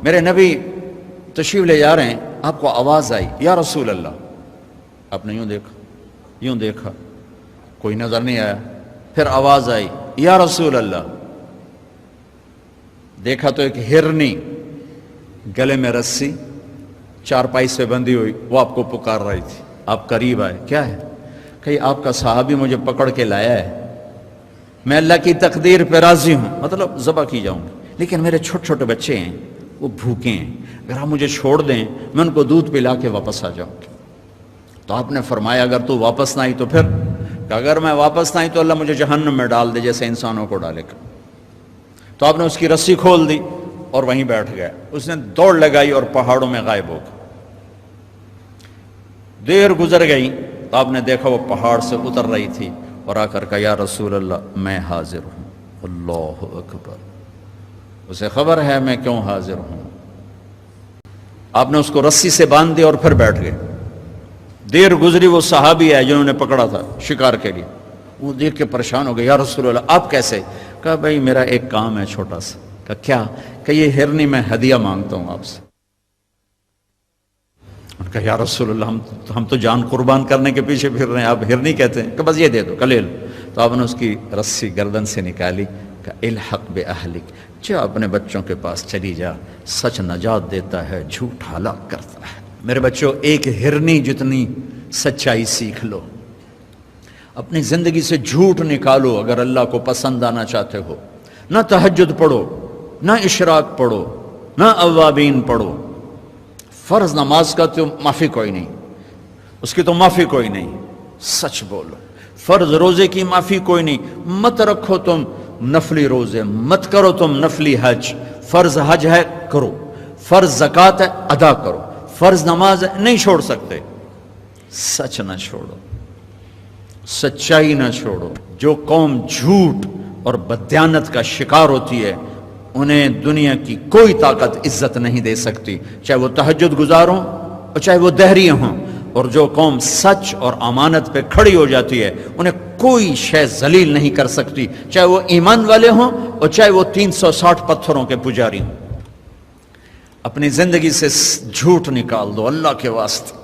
میرے نبی تشریف لے جا رہے ہیں، آپ کو آواز آئی یا رسول اللہ، آپ نے یوں دیکھا کوئی نظر نہیں آیا، پھر آواز آئی یا رسول اللہ، دیکھا تو ایک ہرنی گلے میں رسی چارپائی سے بندھی ہوئی وہ آپ کو پکار رہی تھی. آپ قریب آئے، کیا ہے؟ کہ آپ کا صحابی مجھے پکڑ کے لایا ہے، میں اللہ کی تقدیر پہ راضی ہوں، مطلب ذبح کی جاؤں گی، لیکن میرے چھوٹے چھوٹے بچے ہیں وہ بھوکے ہیں، اگر آپ مجھے چھوڑ دیں میں ان کو دودھ پلا کے واپس آ جاؤں گی. تو آپ نے فرمایا اگر تو واپس نہ آئی تو پھر، کہ اگر میں واپس نہ آئی تو اللہ مجھے جہنم میں ڈال دے جیسے انسانوں کو ڈالے گا. تو آپ نے اس کی رسی کھول دی اور وہیں بیٹھ گیا. اس نے دوڑ لگائی اور پہاڑوں میں غائب ہو گیا. دیر گزر گئی تو آپ نے دیکھا وہ پہاڑ سے اتر رہی تھی اور آ کر کہا یا رسول اللہ میں حاضر ہوں. اللہ اکبر، اسے خبر ہے میں کیوں حاضر ہوں. آپ نے اس کو رسی سے باندھ دیا اور پھر بیٹھ گئے. دیر گزری، وہ صحابی ہے جنہوں نے پکڑا تھا شکار کے لیے، وہ دیکھ کے پریشان ہو گئے، یا رسول اللہ آپ کیسے؟ کہا بھائی میرا ایک کام ہے چھوٹا سا. کہا کیا؟ کہ یہ ہرنی میں ہدیہ مانگتا ہوں آپ سے. کہا یا رسول اللہ ہم تو جان قربان کرنے کے پیچھے پھر رہے ہیں، آپ ہرنی کہتے ہیں؟ کہ بس یہ دے دو، کلیل. تو آپ نے اس کی رسی گردن سے نکالی، کہ الحق باہلک، جا اپنے بچوں کے پاس چلی جا، سچ نجات دیتا ہے، جھوٹ ہلاک کرتا ہے. میرے بچوں ایک ہرنی جتنی سچائی سیکھ لو، اپنی زندگی سے جھوٹ نکالو اگر اللہ کو پسند آنا چاہتے ہو. نہ تہجد پڑھو، نہ اشراق پڑھو، نہ اوابین پڑھو. فرض نماز کا تو معافی کوئی نہیں، اس کی تو معافی کوئی نہیں، سچ بولو. فرض روزے کی معافی کوئی نہیں، مت رکھو تم نفلی روزے، مت کرو تم نفلی حج. فرض حج ہے کرو، فرض زکوٰۃ ہے ادا کرو، فرض نماز ہے نہیں چھوڑ سکتے. سچ نہ چھوڑو، سچائی نہ چھوڑو. جو قوم جھوٹ اور بددیانت کا شکار ہوتی ہے انہیں دنیا کی کوئی طاقت عزت نہیں دے سکتی، چاہے وہ تہجد گزار ہوں اور چاہے وہ دہری ہوں. اور جو قوم سچ اور امانت پہ کھڑی ہو جاتی ہے انہیں کوئی شے ذلیل نہیں کر سکتی، چاہے وہ ایمان والے ہوں اور چاہے وہ 360 پتھروں کے پجاری ہوں. اپنی زندگی سے جھوٹ نکال دو اللہ کے واسطے.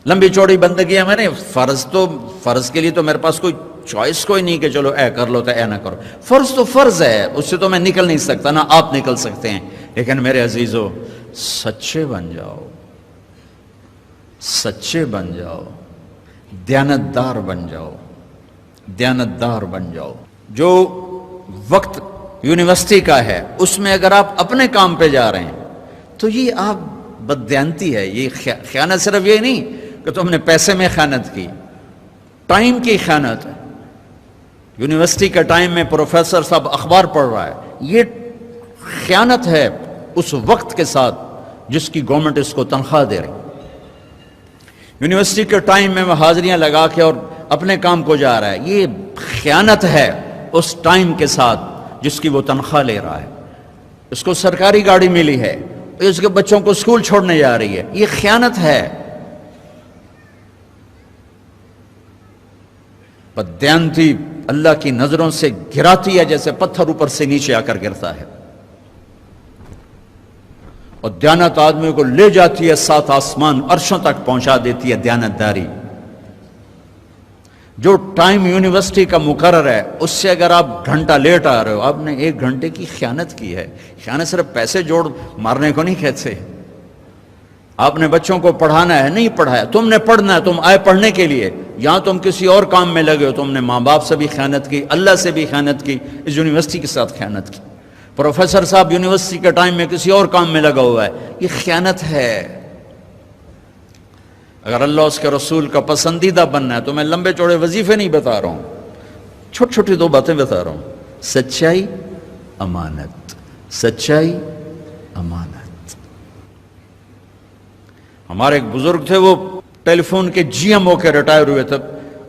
لمبی چوڑی بندگی ہے، میں نے فرض کے لیے تو میرے پاس کوئی چوائس کوئی نہیں کہ چلو اے کر لو تو اے نہ کرو. فرض تو فرض ہے، اس سے تو میں نکل نہیں سکتا، نہ آپ نکل سکتے ہیں. لیکن میرے عزیزو سچے بن جاؤ، سچے بن جاؤ، دیانتدار بن جاؤ، دیانتدار بن جاؤ. جو وقت یونیورسٹی کا ہے اس میں اگر آپ اپنے کام پہ جا رہے ہیں تو یہ آپ بددیانتی ہے. یہ خیانت صرف یہ نہیں کہ تم نے پیسے میں خیانت کی، ٹائم کی خیانت ہے. یونیورسٹی کے ٹائم میں پروفیسر صاحب اخبار پڑھ رہا ہے، یہ خیانت ہے اس وقت کے ساتھ جس کی گورنمنٹ اس کو تنخواہ دے رہی. یونیورسٹی کے ٹائم میں وہ حاضریاں لگا کے اور اپنے کام کو جا رہا ہے، یہ خیانت ہے اس ٹائم کے ساتھ جس کی وہ تنخواہ لے رہا ہے. اس کو سرکاری گاڑی ملی ہے، اس کے بچوں کو اسکول چھوڑنے جا رہی ہے، یہ خیانت ہے. بددیانتی اللہ کی نظروں سے گراتی ہے جیسے پتھر اوپر سے نیچے آ کر گرتا ہے، اور دیانت آدمی کو لے جاتی ہے 7 آسمان عرشوں تک پہنچا دیتی ہے. دیانتداری جو ٹائم یونیورسٹی کا مقرر ہے اس سے اگر آپ گھنٹہ لیٹ آ رہے ہو آپ نے 1 گھنٹے کی خیانت کی ہے. خیانت صرف پیسے جوڑ مارنے کو نہیں کہتے. آپ نے بچوں کو پڑھانا ہے، نہیں پڑھایا، تم نے پڑھنا ہے، تم آئے پڑھنے کے لیے، یہاں تم کسی اور کام میں لگے ہو. تم نے ماں باپ سے بھی خیانت کی، اللہ سے بھی خیانت کی، اس یونیورسٹی کے ساتھ خیانت کی. پروفیسر صاحب یونیورسٹی کے ٹائم میں کسی اور کام میں لگا ہوا ہے، یہ خیانت ہے. اگر اللہ اس کے رسول کا پسندیدہ بننا ہے تو میں لمبے چوڑے وظیفے نہیں بتا رہا ہوں، چھوٹی چھوٹی 2 باتیں بتا رہا ہوں. سچائی، امانت، سچائی، امانت. ہمارے ایک بزرگ تھے، وہ ٹیلی فون کے جی ایم ہو کے ریٹائر ہوئے تھے،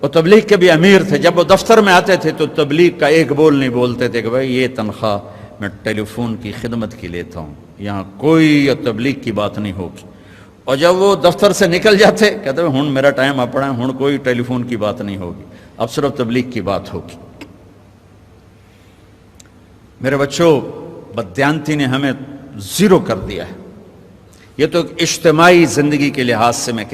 وہ تبلیغ کے بھی امیر تھے. جب وہ دفتر میں آتے تھے تو تبلیغ کا ایک بول نہیں بولتے تھے کہ بھائی یہ تنخواہ میں ٹیلی فون کی خدمت کی لیتا ہوں، یہاں کوئی تبلیغ کی بات نہیں ہوگی. اور جب وہ دفتر سے نکل جاتے کہتے ہیں ہن میرا ٹائم اپنا ہے، ہن کوئی ٹیلی فون کی بات نہیں ہوگی، اب صرف تبلیغ کی بات ہوگی. میرے بچوں بددیانتی نے ہمیں زیرو کر دیا ہے. یہ تو اجتماعی زندگی کے لحاظ سے میں کہہ